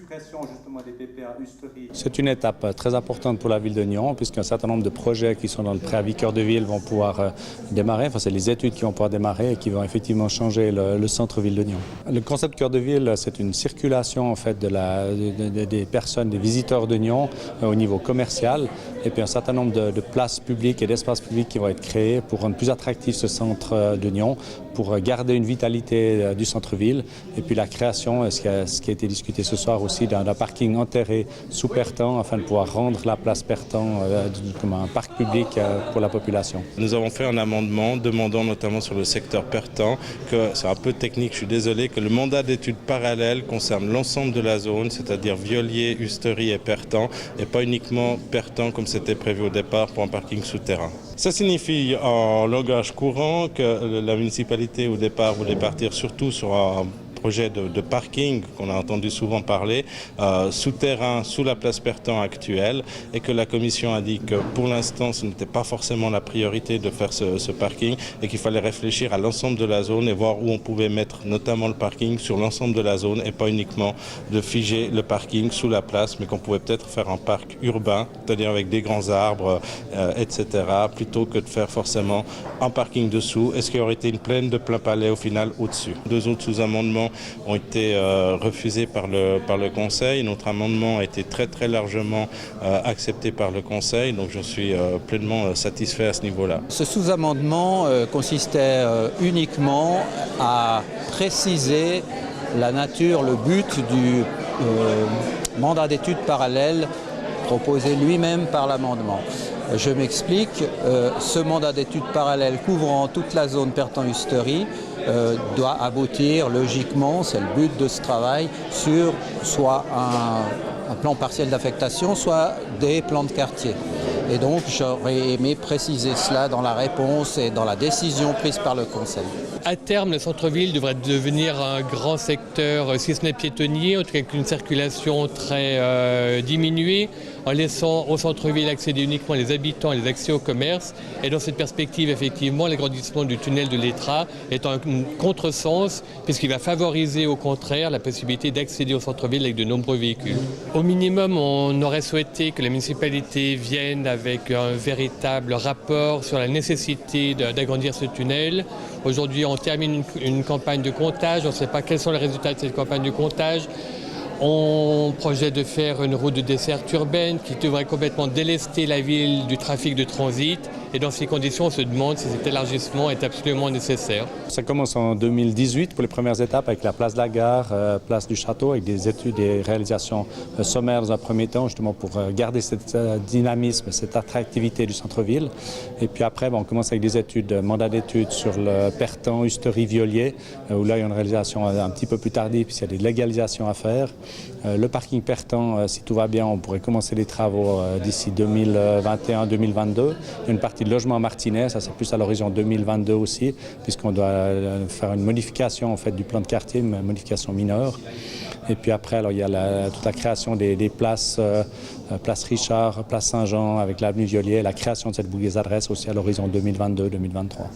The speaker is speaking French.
suppression justement des PPA Usterie. C'est une étape très importante pour la ville de Nyon, puisqu'un certain nombre de projets qui sont dans le préavis cœur de ville vont pouvoir démarrer. Enfin, c'est les études qui vont pouvoir démarrer et qui vont effectivement changer le centre-ville de Nyon. Le concept cœur de ville, c'est une circulation en fait des personnes, des visiteurs de Nyon au niveau commercial, et puis un certain nombre de places publiques et d'espaces publics qui vont être créés pour rendre plus attractif ce centre de Nyon, pour garder une vitalité du centre-ville, et puis la création, ce qui a été discuté ce soir aussi, d'un parking enterré sous Pertan, afin de pouvoir rendre la place Pertan comme un parc public pour la population. Nous avons fait un amendement demandant notamment sur le secteur Pertan, que c'est un peu technique, je suis désolé, que le mandat d'études parallèle concerne l'ensemble de la zone, c'est-à-dire Violier, Usterie et Pertan, et pas uniquement Pertan comme c'était prévu au départ pour un parking souterrain. Ça signifie en langage courant que la municipalité au départ voulait partir surtout sur un projet de parking qu'on a entendu souvent parler, souterrain sous la place Pertan actuelle, et que la commission a dit que pour l'instant ce n'était pas forcément la priorité de faire ce parking, et qu'il fallait réfléchir à l'ensemble de la zone et voir où on pouvait mettre notamment le parking sur l'ensemble de la zone, et pas uniquement de figer le parking sous la place, mais qu'on pouvait peut-être faire un parc urbain, c'est-à-dire avec des grands arbres, etc., plutôt que de faire forcément un parking dessous. Est-ce qu'il y aurait été une plaine de plein palais au final au-dessus? Deux autres sous-amendements ont été refusés par le Conseil. Notre amendement a été très largement accepté par le Conseil, donc je suis pleinement satisfait à ce niveau-là. Ce sous-amendement consistait uniquement à préciser la nature, le but du mandat d'études parallèle proposé lui-même par l'amendement. Je m'explique, ce mandat d'études parallèle couvrant toute la zone Pertan-Usterie doit aboutir logiquement, c'est le but de ce travail, sur soit un plan partiel d'affectation, soit des plans de quartier. Et donc j'aurais aimé préciser cela dans la réponse et dans la décision prise par le Conseil. À terme, le centre-ville devrait devenir un grand secteur, si ce n'est piétonnier, en tout cas avec une circulation très diminuée, en laissant au centre-ville accéder uniquement les habitants et les accès au commerce. Et dans cette perspective, effectivement, l'agrandissement du tunnel de l'Étra est un contresens, puisqu'il va favoriser au contraire la possibilité d'accéder au centre-ville avec de nombreux véhicules. Au minimum, on aurait souhaité que la municipalité vienne avec un véritable rapport sur la nécessité d'agrandir ce tunnel. Aujourd'hui, on termine une campagne de comptage, on ne sait pas quels sont les résultats de cette campagne de comptage. On projette de faire une route de desserte urbaine qui devrait complètement délester la ville du trafic de transit. Et dans ces conditions, on se demande si cet élargissement est absolument nécessaire. Ça commence en 2018 pour les premières étapes avec la place de la gare, place du château, avec des études et réalisations sommaires dans un premier temps, justement pour garder ce dynamisme, cette attractivité du centre-ville. Et puis après, on commence avec des études, mandat d'études sur le Pertan, Usterie, Violier, où là il y a une réalisation un petit peu plus tardive, puisqu'il y a des légalisations à faire. Le parking Pertan, si tout va bien, on pourrait commencer les travaux d'ici 2021-2022. Une partie de logement à Martinez, ça c'est plus à l'horizon 2022 aussi, puisqu'on doit faire une modification en fait, du plan de quartier, une modification mineure. Et puis après, alors, il y a toute la création des places, place Richard, place Saint-Jean avec l'avenue Violier, la création de cette boucle des adresses aussi à l'horizon 2022-2023.